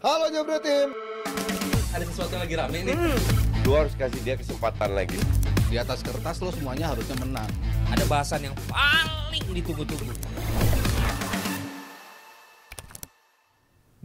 Halo Jabra Tim. Ada sesuatu yang lagi rame nih. Lu harus kasih dia kesempatan lagi. Di atas kertas lo semuanya harusnya menang. Ada bahasan yang paling ditunggu-tunggu.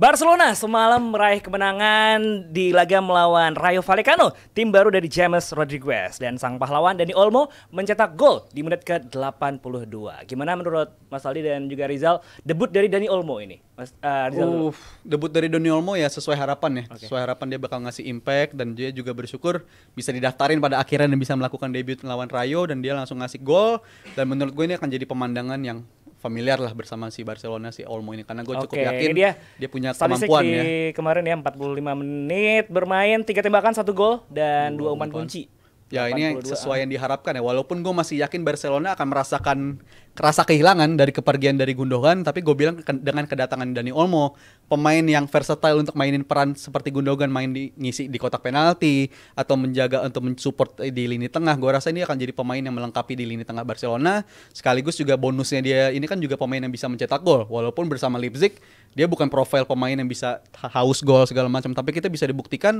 Barcelona semalam meraih kemenangan di laga melawan Rayo Vallecano, tim baru dari James Rodriguez, dan sang pahlawan Dani Olmo mencetak gol di menit ke-82. Gimana menurut Mas Aldi dan juga Rizal debut dari Dani Olmo ini? Mas Rizal. Debut dari Dani Olmo ya sesuai harapan ya. Okay. Sesuai harapan dia bakal ngasih impact dan dia juga bersyukur bisa didaftarin pada akhirnya dan bisa melakukan debut melawan Rayo dan dia langsung ngasih gol, dan menurut gue ini akan jadi pemandangan yang familiar lah bersama si Barcelona, si Olmo ini, karena gue cukup yakin dia punya statistik kemampuan di ya. kemarin ya 45 menit bermain, 3 tembakan, 1 gol dan 2 umpan kunci. Ya 82. ini sesuai yang diharapkan ya, walaupun gue masih yakin Barcelona akan merasakan kerasa kehilangan dari kepergian dari Gundogan, tapi gue bilang dengan kedatangan Dani Olmo, pemain yang versatile untuk mainin peran seperti Gundogan, main ngisi di kotak penalti atau menjaga untuk mensupport di lini tengah, gue rasa ini akan jadi pemain yang melengkapi di lini tengah Barcelona. Sekaligus juga bonusnya dia ini kan juga pemain yang bisa mencetak gol, walaupun bersama Leipzig dia bukan profil pemain yang bisa haus gol segala macam, tapi kita bisa dibuktikan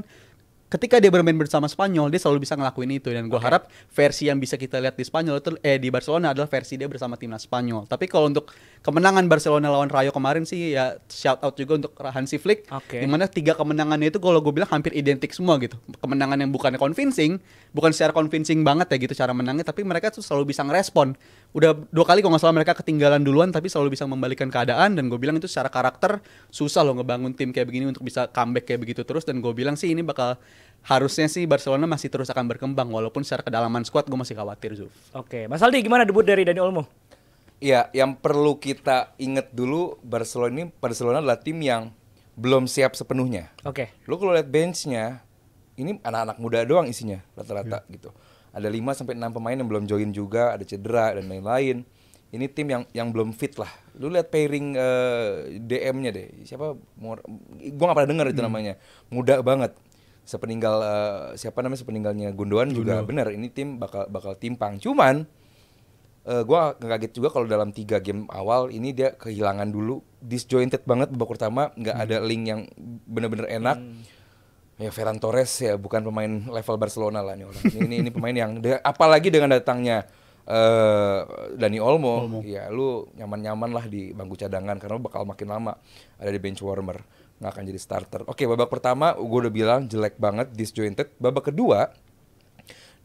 ketika dia bermain bersama Spanyol, dia selalu bisa ngelakuin itu, dan gue harap versi yang bisa kita lihat di Spanyol itu di Barcelona adalah versi dia bersama timnas Spanyol. Tapi kalau untuk kemenangan Barcelona lawan Rayo kemarin sih ya shout out juga untuk Hansi Flick, dimana 3 kemenangannya itu kalau gue bilang hampir identik semua gitu. Kemenangan yang bukan convincing, bukan secara convincing banget ya gitu cara menangnya, tapi mereka tuh selalu bisa ngerespon. Udah 2 kali kalau nggak salah mereka ketinggalan duluan tapi selalu bisa membalikkan keadaan, dan gue bilang itu secara karakter susah loh ngebangun tim kayak begini untuk bisa comeback kayak begitu terus, dan gue bilang sih ini bakal harusnya sih Barcelona masih terus akan berkembang, walaupun secara kedalaman squad gue masih khawatir, Zuf. Oke, Mas Aldi gimana debut dari Dani Olmo? Iya, yang perlu kita ingat dulu, Barcelona adalah tim yang belum siap sepenuhnya. Oke. Lu kalau lihat benchnya, ini anak-anak muda doang isinya rata-rata gitu. Ada 5 sampai 6 pemain yang belum join juga, ada cedera dan lain-lain. Ini tim yang belum fit lah. Lu lihat pairing DM-nya deh. Siapa? Gua enggak pernah dengar itu namanya. Muda banget. Sepeninggalnya Gundogan juga benar. Ini tim bakal timpang. Cuman gua kaget juga kalau dalam 3 game awal ini dia kehilangan dulu, disjointed banget babak pertama, nggak ada link yang benar-benar enak. Ya Ferran Torres ya bukan pemain level Barcelona lah nih orang. Ini pemain yang apalagi dengan datangnya Dani Olmo, ya lu nyaman-nyaman lah di bangku cadangan karena bakal makin lama ada di bench warmer, nggak akan jadi starter. Oke, babak pertama gue udah bilang jelek banget, disjointed. Babak kedua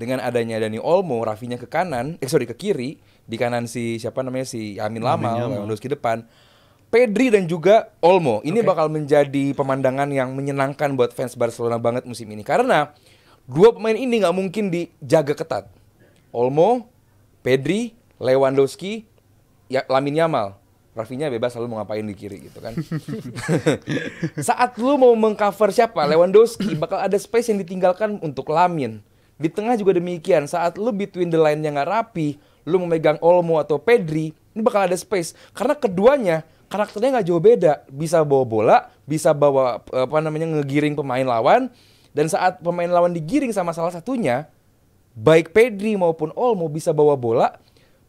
dengan adanya Dani Olmo, Rafinya ke kanan, ke kiri, di kanan si Yamin Lamal, Lewandowski depan. Pedri dan juga Olmo ini bakal menjadi pemandangan yang menyenangkan buat fans Barcelona banget musim ini, karena 2 pemain ini nggak mungkin dijaga ketat. Olmo, Pedri, Lewandowski, Lamine Yamal. Rafinya bebas lalu mau ngapain di kiri gitu kan. Saat lu mau mengcover siapa? Lewandowski, bakal ada space yang ditinggalkan untuk Lamine. Di tengah juga demikian. Saat lu between the line-nya nggak rapi, lu memegang Olmo atau Pedri, ini bakal ada space. Karena keduanya karakternya nggak jauh beda, bisa bawa bola, bisa bawa ngegiring pemain lawan, dan saat pemain lawan digiring sama salah satunya, baik Pedri maupun Olmo bisa bawa bola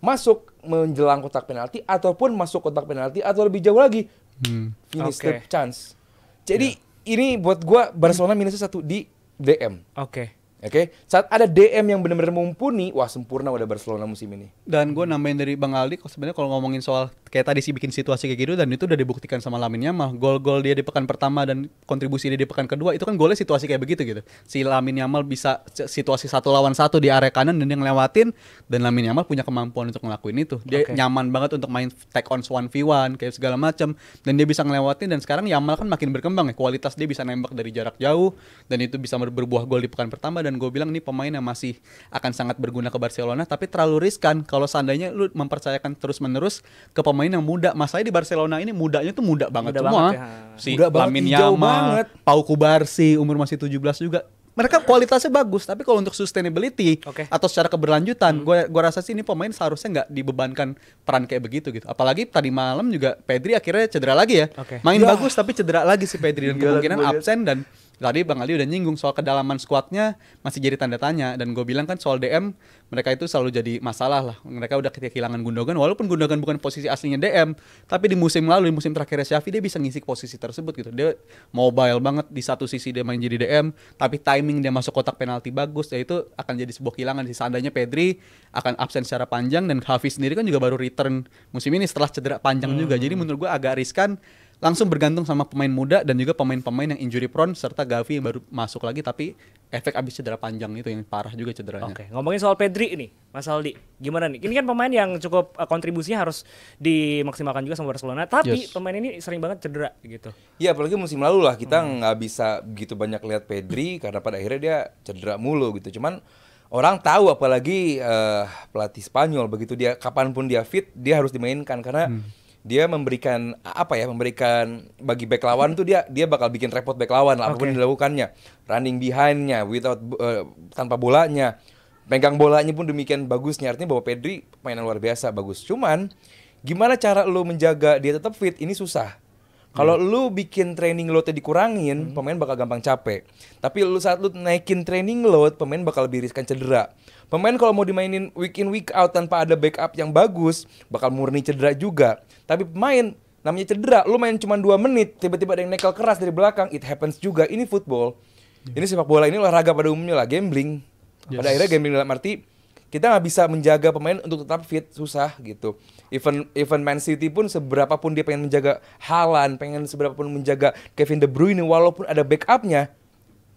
masuk menjelang kotak penalti ataupun masuk kotak penalti atau lebih jauh lagi finish the chance. Jadi ini buat gua Barcelona minusnya 1 di DM. Oke, saat ada DM yang benar-benar mumpuni, wah sempurna udah Barcelona musim ini. Dan gue nambahin dari Bang Aldi, sebenarnya kalau ngomongin soal kayak tadi sih bikin situasi kayak gitu, dan itu udah dibuktikan sama Lamine Yamal. Gol-gol dia di pekan pertama dan kontribusi dia di pekan kedua itu kan golnya situasi kayak begitu gitu. Si Lamine Yamal bisa situasi 1 lawan 1 di area kanan dan dia ngelewatin, dan Lamine Yamal punya kemampuan untuk ngelakuin itu. Dia nyaman banget untuk main take on 1v1 kayak segala macam, dan dia bisa ngelewatin. Dan sekarang Yamal kan makin berkembang ya, kualitas dia bisa nembak dari jarak jauh dan itu bisa berbuah gol di pekan pertama. Dan gue bilang ini pemain yang masih akan sangat berguna ke Barcelona, tapi terlalu riskan kalau seandainya lu mempercayakan terus-menerus ke pemain yang muda. Masalahnya di Barcelona ini mudanya tuh muda banget semua. Si Lamine Yamal, Pau Cubarsí umur masih 17 juga. Mereka kualitasnya bagus, tapi kalau untuk sustainability atau secara keberlanjutan, gue rasa sih ini pemain seharusnya nggak dibebankan peran kayak begitu gitu. Apalagi tadi malam juga Pedri akhirnya cedera lagi ya. Main bagus tapi cedera lagi si Pedri, dan kemungkinan absen, dan Tadi Bang Ali udah nyinggung soal kedalaman skuadnya masih jadi tanda tanya, dan gue bilang kan soal DM mereka itu selalu jadi masalah lah. Mereka udah kehilangan Gundogan, walaupun Gundogan bukan posisi aslinya DM, tapi di musim lalu, di musim terakhir Xavi dia bisa ngisi posisi tersebut gitu. Dia mobile banget, di satu sisi dia main jadi DM, tapi timing dia masuk kotak penalti bagus, ya itu akan jadi sebuah kehilangan. Seandainya Pedri akan absen secara panjang, dan Xavi sendiri kan juga baru return musim ini setelah cedera panjang juga. Jadi menurut gue agak riskan langsung bergantung sama pemain muda dan juga pemain-pemain yang injury prone serta Gavi yang baru masuk lagi tapi efek abis cedera panjang itu yang parah juga cederanya. Oke, ngomongin soal Pedri ini, Mas Aldi, gimana nih? Ini kan pemain yang cukup kontribusinya harus dimaksimalkan juga sama Barcelona, tapi pemain ini sering banget cedera gitu. Ya apalagi musim lalu lah kita nggak bisa begitu banyak lihat Pedri karena pada akhirnya dia cedera mulu gitu. Cuman orang tahu apalagi pelatih Spanyol begitu dia kapanpun dia fit dia harus dimainkan karena dia memberikan memberikan bagi back lawan tuh dia bakal bikin repot back lawan lah apapun yang dilakukannya, running behind-nya without tanpa bolanya, pegang bolanya pun demikian bagusnya. Artinya bahwa Pedri pemain luar biasa bagus. Cuman gimana cara lu menjaga dia tetap fit ini susah. Kalau lu bikin training load-nya dikurangin, pemain bakal gampang capek. Tapi saat lu naikin training load, pemain bakal lebih riskan cedera. Pemain kalau mau dimainin week in week out tanpa ada backup yang bagus, bakal murni cedera juga. Tapi pemain namanya cedera, lu main cuma 2 menit, tiba-tiba ada yang nekel keras dari belakang, it happens juga. Ini football. Ini sepak bola, ini olahraga pada umumnya lah, gambling. Pada akhirnya gambling dalam arti kita nggak bisa menjaga pemain untuk tetap fit, susah gitu. Even Man City pun seberapa pun dia pengen menjaga Haaland, pengen seberapa pun menjaga Kevin De Bruyne, walaupun ada backupnya,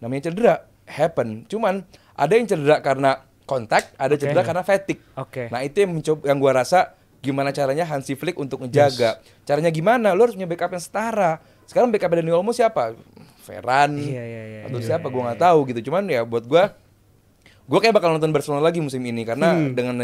namanya cedera, happen. Cuman ada yang cedera karena kontak, ada cedera karena fatigue. Nah itu yang gua rasa gimana caranya Hansi Flick untuk menjaga. Caranya gimana? Lu harus punya backup yang setara. Sekarang backup Dani Olmo siapa? Ferran atau siapa? Gua nggak tahu gitu. Cuman ya buat gue kayak bakal nonton Barcelona lagi musim ini karena dengan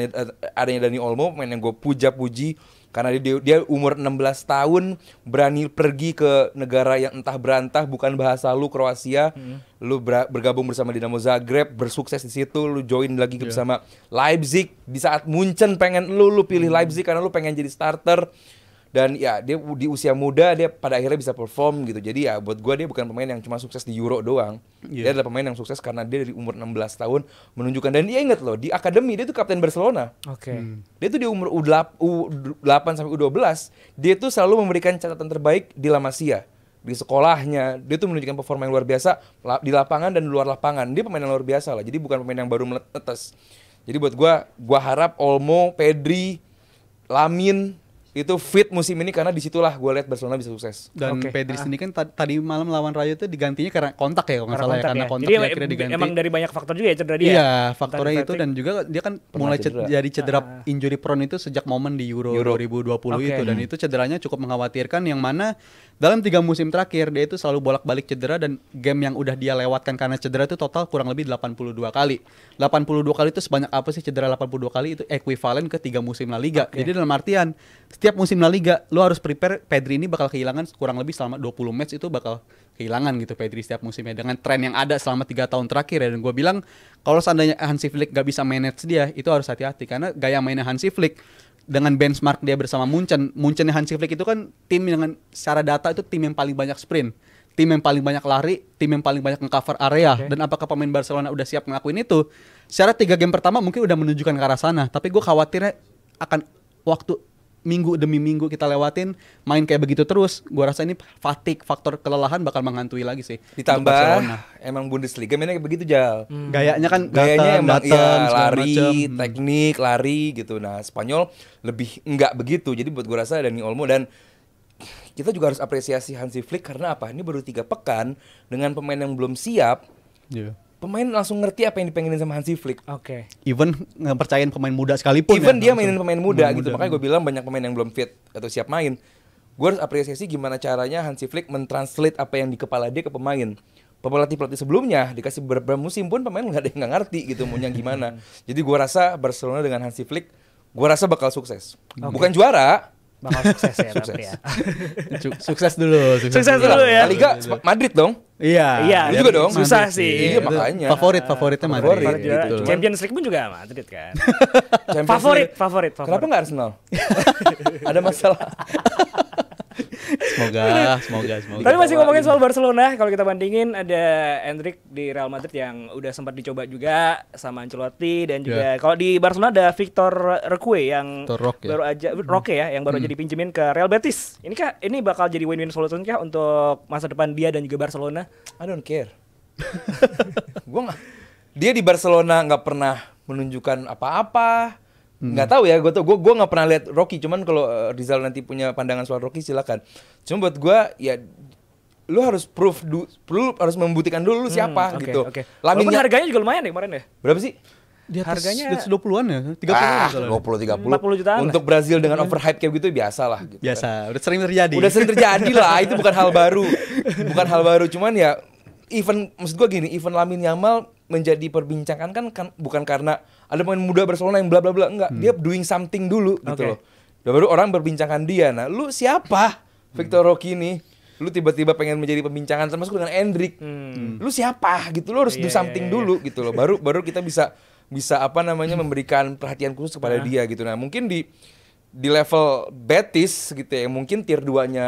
adanya Dani Olmo, pemain yang gue puja-puji karena dia umur 16 tahun berani pergi ke negara yang entah berantah bukan bahasa lu, Kroasia. Lu bergabung bersama Dinamo Zagreb, bersukses di situ, lu join lagi bersama Leipzig di saat Munchen pengen lu pilih Leipzig karena lu pengen jadi starter. Dan ya dia di usia muda dia pada akhirnya bisa perform gitu. Jadi ya buat gue dia bukan pemain yang cuma sukses di Euro doang. Dia adalah pemain yang sukses karena dia dari umur 16 tahun menunjukkan. Dan dia inget loh di akademi dia tuh kapten Barcelona. Dia tuh di umur U8 sampai U12 dia tuh selalu memberikan catatan terbaik di La Masia. Di sekolahnya dia tuh menunjukkan performa yang luar biasa di lapangan dan di luar lapangan. Dia pemain yang luar biasa lah. Jadi bukan pemain yang baru menetes. Jadi buat gue harap Olmo, Pedri, Lamine itu fit musim ini karena disitulah gue lihat Barcelona bisa sukses. Dan Pedri sendiri kan tadi malam lawan Rayo itu digantinya karena kontak ya kalau nggak salah ya, karena kontak jadi akhirnya diganti. Emang dari banyak faktor juga ya cedera dia. Iya, faktornya itu dan juga dia kan mulai jadi cedera injury prone itu sejak momen di Euro 2020 itu, dan itu cederanya cukup mengkhawatirkan yang mana dalam 3 musim terakhir dia itu selalu bolak-balik cedera dan game yang udah dia lewatkan karena cedera itu total kurang lebih 82 kali. 82 kali itu sebanyak apa sih cedera 82 kali itu ekuivalen ke 3 musim La Liga. Jadi dalam artian setiap musim La Liga lu harus prepare Pedri ini bakal kehilangan kurang lebih selama 20 match, itu bakal kehilangan gitu Pedri setiap musimnya dengan tren yang ada selama 3 tahun terakhir ya. Dan gue bilang kalau seandainya Hansi Flick gak bisa manage dia itu harus hati-hati karena gaya mainnya Hansi Flick dengan benchmark dia bersama Munchennya Hansi Flick itu kan tim dengan secara data itu tim yang paling banyak sprint, tim yang paling banyak lari, tim yang paling banyak nge-cover area. Dan apakah pemain Barcelona udah siap ngelakuin itu? Secara 3 game pertama mungkin udah menunjukkan ke arah sana, tapi gue khawatirnya akan waktu minggu demi minggu kita lewatin main kayak begitu terus, gua rasa ini fatigue, faktor kelelahan bakal menghantui lagi sih. Ditambah emang Bundesliga mainnya kayak begitu Jal. Gayanya kan emang dateng, lari, teknik, lari gitu. Nah, Spanyol lebih enggak begitu. Jadi buat gua rasa Dani Olmo, dan kita juga harus apresiasi Hansi Flick karena apa? Ini baru 3 pekan dengan pemain yang belum siap. Pemain langsung ngerti apa yang dipengenin sama Hansi Flick. Even ngepercayain pemain muda sekalipun. Even dia mainin pemain muda gitu. Makanya gue bilang banyak pemain yang belum fit atau siap main. Gue harus apresiasi gimana caranya Hansi Flick mentranslate apa yang di kepala dia ke pemain. Pelatih-pelatih sebelumnya dikasih beberapa musim pun pemain nggak ngerti gitu maunya gimana. Jadi gue rasa Barcelona dengan Hansi Flick, gue rasa bakal sukses. Bukan juara, bakal sukses ya. Tapi ya. Sukses dulu ya. La Liga Madrid dong. Iya. Lu juga dong. Susah sih. Iya makanya. Favoritnya Madrid gitu. Champions League pun juga Madrid kan. Favorit. Kenapa nggak Arsenal? Ada masalah. Semoga. Tapi masih ngomongin soal Barcelona, kalau kita bandingin ada Endrick di Real Madrid yang udah sempat dicoba juga sama Ancelotti, dan juga kalau di Barcelona ada Victor Roque yang Victor Roque, baru aja Roque ya yang baru aja dipinjemin ke Real Betis. Ini bakal jadi win-win solution kah untuk masa depan dia dan juga Barcelona? I don't care. Dia di Barcelona nggak pernah menunjukkan apa-apa. Nggak tahu ya, gue nggak pernah lihat Rocky. Cuman kalau Rizal nanti punya pandangan soal Rocky silakan. Cuma buat gue ya lu harus harus membuktikan dulu lu siapa gitu. Walaupun harganya juga lumayan ya kemarin ya. Berapa sih? Di atas harganya 20-an ya, 30-an. 20-30 jutaan untuk Brazil dengan overhype kayak gitu biasa lah gitu. Biasa, udah sering terjadi. Udah sering terjadi lah, itu bukan hal baru. Bukan hal baru, cuman ya maksud gua gini, event Lamine Yamal menjadi perbincangan kan bukan karena ada pemain muda Barcelona yang bla bla bla, enggak. Dia doing something dulu gitu loh. Dan baru orang berbincangkan dia. Nah, lu siapa? Victor Roque ini. Lu tiba-tiba pengen menjadi pembincangan termasuk dengan Endrick. Lu siapa gitu, lu harus do something dulu gitu loh. Baru kita bisa memberikan perhatian khusus kepada dia gitu. Nah, mungkin di level Betis gitu ya, mungkin tier 2-nya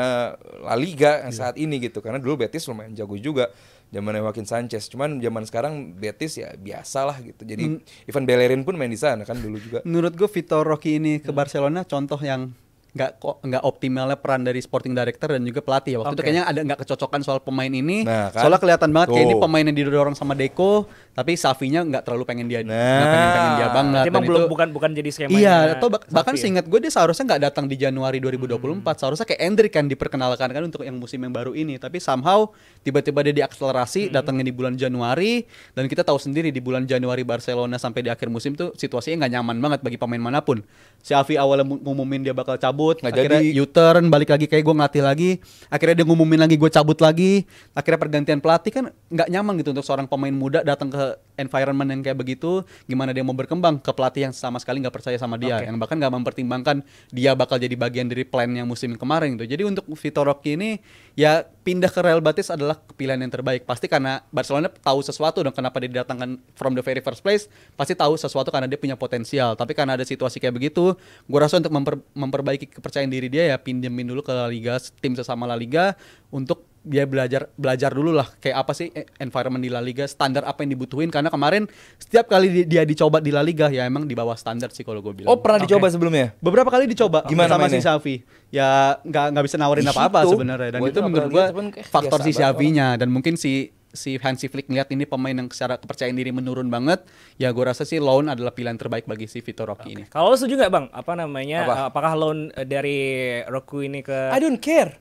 La Liga yang saat ini gitu. Karena dulu Betis lumayan jago juga zamannya Joaquin Sanchez. Cuman zaman sekarang Betis ya biasalah gitu. Jadi Ivan Bellerin pun main di sana kan dulu juga. Menurut gue Victor Roque ini ke Barcelona contoh yang nggak optimalnya peran dari sporting director dan juga pelatih ya. Waktu itu kayaknya ada nggak kecocokan soal pemain ini. Nah, kan? Soalnya kelihatan banget kayak ini pemain yang didorong sama Deco, tapi Xavi-nya nggak terlalu pengen dia, nggak pengen dia banget. Emang dan itu bukan jadi skema. Iya, atau bahkan seingat gue dia seharusnya nggak datang di Januari 2024. Seharusnya kayak Endrick kan diperkenalkan kan untuk yang musim yang baru ini. Tapi somehow tiba-tiba dia diakselerasi datangnya di bulan Januari, dan kita tahu sendiri di bulan Januari Barcelona sampai di akhir musim tuh situasinya nggak nyaman banget bagi pemain manapun. Xavi awalnya ngumumin dia bakal cabut, akhirnya U-turn, balik lagi kayak gue ngelatih lagi, akhirnya dia ngumumin lagi gue cabut lagi, akhirnya pergantian pelatih kan nggak nyaman gitu untuk seorang pemain muda datang ke environment yang kayak begitu. Gimana dia mau berkembang ke pelatih yang sama sekali nggak percaya sama dia, yang bahkan nggak mempertimbangkan dia bakal jadi bagian dari plan yang musim kemarin gitu. Jadi untuk Victor Roque ini ya pindah ke Real Betis adalah pilihan yang terbaik. Pasti karena Barcelona tahu sesuatu dong kenapa dia didatangkan from the very first place. Pasti tahu sesuatu karena dia punya potensial. Tapi karena ada situasi kayak begitu, gue rasa untuk memperbaiki kepercayaan diri dia ya pinjemin dulu ke La Liga, tim sesama La Liga, untuk dia belajar dulu lah kayak apa sih environment di La Liga, standar apa yang dibutuhin. Karena kemarin setiap kali dia dicoba di La Liga ya emang di bawah standar sih kalau gue bilang. Oh, pernah dicoba sebelumnya? Beberapa kali dicoba. Gimana sama mainnya? si Xavi. Ya nggak bisa nawarin apa-apa sebenarnya. Dan itu menurut gue faktor si Xavi-nya, dan mungkin si Hansi Flick ngeliat ini pemain yang secara kepercayaan diri menurun banget, ya gue rasa sih loan adalah pilihan terbaik bagi si Victor Roque ini. Kalau lo setuju nggak bang? Apakah loan dari Roque ini ke? I don't care.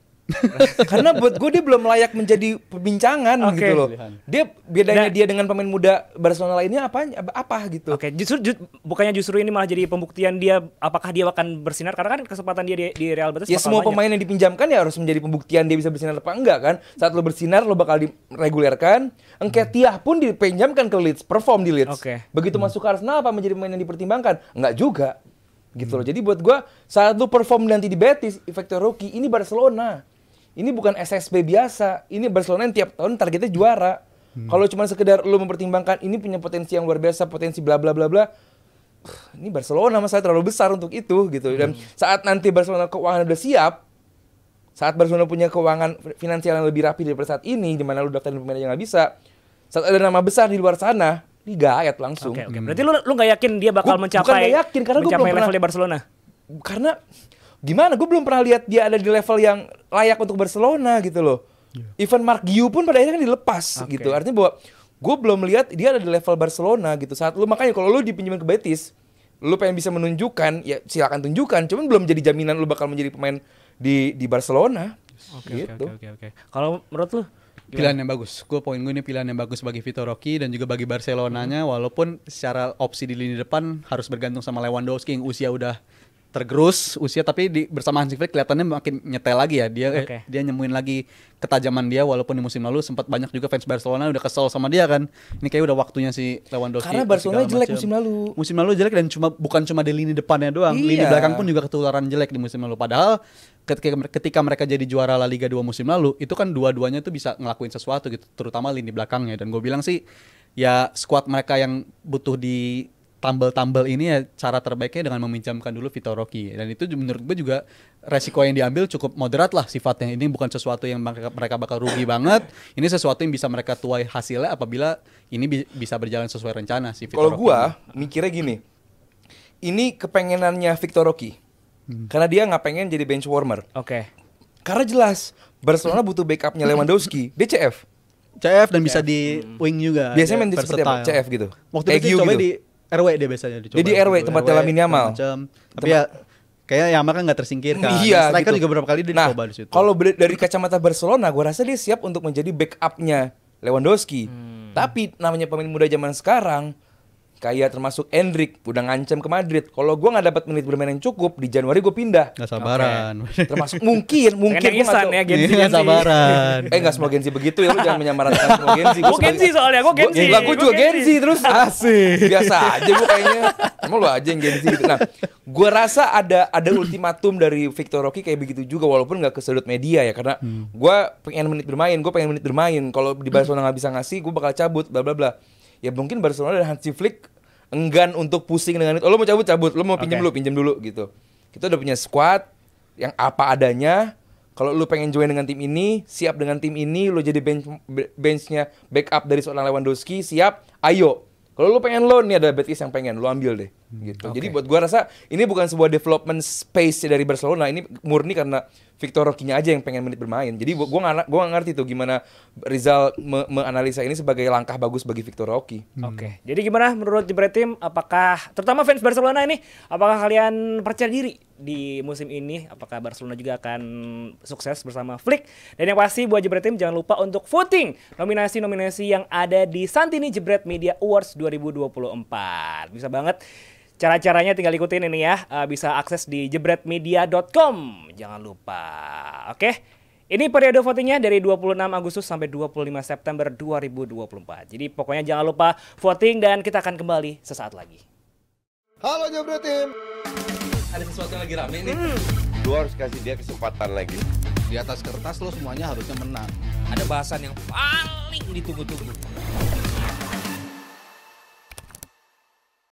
Karena buat gue dia belum layak menjadi perbincangan gitu loh. Dia bedanya dia dengan pemain muda Barcelona lainnya apa gitu. Bukannya justru ini malah jadi pembuktian dia apakah dia akan bersinar, karena kan kesempatan dia di Real Betis ya semua pemain yang dipinjamkan ya harus menjadi pembuktian dia bisa bersinar apa enggak kan. Saat lo bersinar lo bakal diregulerkan. Nketiah pun dipinjamkan ke Leeds, perform di Leeds. Begitu masuk ke Arsenal apa menjadi pemain yang dipertimbangkan? Enggak juga. Gitu loh. Jadi buat gue saat lo perform nanti di Betis, Victor Roque ini Barcelona. Ini bukan SSB biasa. Ini Barcelona yang tiap tahun targetnya juara. Kalau cuma sekedar lu mempertimbangkan ini punya potensi yang luar biasa, potensi bla bla bla bla. Ini Barcelona masalah terlalu besar untuk itu gitu. Dan saat nanti Barcelona keuangan udah siap, saat Barcelona punya keuangan finansial yang lebih rapi daripada saat ini, di mana lu daftarin pemain yang nggak bisa. Saat ada nama besar di luar sana, digaet langsung. Berarti lu nggak yakin dia bakal mencapai levelnya Barcelona? Karena gimana? Gue belum pernah lihat dia ada di level yang layak untuk Barcelona gitu loh. Even Mark Guiu pun pada akhirnya kan dilepas gitu. Artinya bahwa gue belum lihat dia ada di level Barcelona gitu. Saat lu makanya kalau lu dipinjemin ke Betis, lu pengen bisa menunjukkan, ya silakan tunjukkan. Cuman belum jadi jaminan lu bakal menjadi pemain di Barcelona. Oke. Kalau menurut lu? Pilihan yang bagus. Poin gue ini pilihan yang bagus bagi Victor Roque dan juga bagi Barcelonanya. Walaupun secara opsi di lini depan harus bergantung sama Lewandowski yang usia udah tergerus tapi bersama Hansi Flick kelihatannya makin nyetel lagi ya. Dia nemuin lagi ketajaman dia, walaupun di musim lalu sempat banyak juga fans Barcelona udah kesel sama dia kan. Ini kayak udah waktunya si Lewandowski. Karena Barcelona jelek musim lalu. Musim lalu jelek, dan bukan cuma di lini depannya doang. Lini belakang pun juga ketularan jelek di musim lalu. Padahal ketika mereka jadi juara La Liga 2 musim lalu, itu kan dua-duanya tuh bisa ngelakuin sesuatu gitu, terutama lini belakangnya. Dan gue bilang sih ya squad mereka yang butuh tumble ini ya cara terbaiknya dengan meminjamkan dulu Vitor Roque, dan itu menurut gue juga resiko yang diambil cukup moderat lah sifatnya. Ini bukan sesuatu yang mereka bakal rugi banget, ini sesuatu yang bisa mereka tuai hasilnya apabila ini bisa berjalan sesuai rencana si Vitor Kalau Roque. gua mikirnya gini, ini kepengenannya Vitor Roque, karena dia nggak pengen jadi bench warmer. Oke. Karena jelas Barcelona butuh backupnya Lewandowski, DCF. CF dan bisa di wing juga. Biasanya main dia di seperti apa? versatile. CF gitu. Waktu Kayak itu Giu coba gitu. di RW dia biasanya dicoba. Dia di RW, tempatnya Lamine Yamal. Tapi ya kayaknya Yamal kan nggak tersingkirkan. Iya, Striker gitu. juga beberapa kali dia Nah, dicoba di situ. kalau dari kacamata Barcelona, gue rasa dia siap untuk menjadi backupnya Lewandowski. Tapi namanya pemain muda zaman sekarang, kayak termasuk Endrick, udah ngancam ke Madrid. Kalau gue nggak dapat menit bermain yang cukup, di Januari gue pindah. Nggak sabaran. Termasuk mungkin Pengen gue instan ya, Nggak Gensi. sabaran. nggak semua Gensi begitu ya, lu jangan menyamaratakan semua Gensi. Gue Gensi soalnya, gue Gensi. Lah gue juga Gua Gensi. Gensi terus. Asik. Biasa aja gue kayaknya. Emang lu aja yang Gensi gitu. Nah, gue rasa ada ultimatum dari Vitor Roque kayak begitu juga, walaupun nggak ke sudut media ya, karena gue pengen menit bermain. Kalau di Barcelona nggak bisa ngasih, gue bakal cabut, bla bla bla. Ya mungkin Barcelona dan Hansi Flick enggan untuk pusing dengan itu. Oh, lo mau cabut, lo mau pinjam dulu gitu. Kita udah punya squad yang apa adanya. Kalau lu pengen join dengan tim ini, siap dengan tim ini, lu jadi benchnya backup dari seorang Lewandowski, siap, ayo. Kalau lu pengen loan, nih ada Betis yang pengen, lu ambil deh. Gitu. Jadi buat gua rasa ini bukan sebuah development space dari Barcelona, ini murni karena Vitor Roque-nya aja yang pengen menit bermain. Jadi gua nggak ngerti tuh gimana Rizal menganalisa ini sebagai langkah bagus bagi Vitor Roque. Oke. Jadi gimana menurut Jebret Tim? Apakah terutama fans Barcelona ini, apakah kalian percaya diri di musim ini? Apakah Barcelona juga akan sukses bersama Flick? Dan yang pasti buat Jebret Tim jangan lupa untuk voting nominasi-nominasi yang ada di Santini Jebret Media Awards 2024. Bisa banget. Cara-caranya tinggal ikutin ini ya. Bisa akses di jebretmedia.com. Jangan lupa. Oke. Ini periode votingnya dari 26 Agustus sampai 25 September 2024. Jadi pokoknya jangan lupa voting dan kita akan kembali sesaat lagi. Halo Jebret Tim. Ada sesuatu yang lagi rame nih. Lu harus kasih dia kesempatan lagi. Di atas kertas lo semuanya harusnya menang. Ada bahasan yang paling ditunggu-tunggu.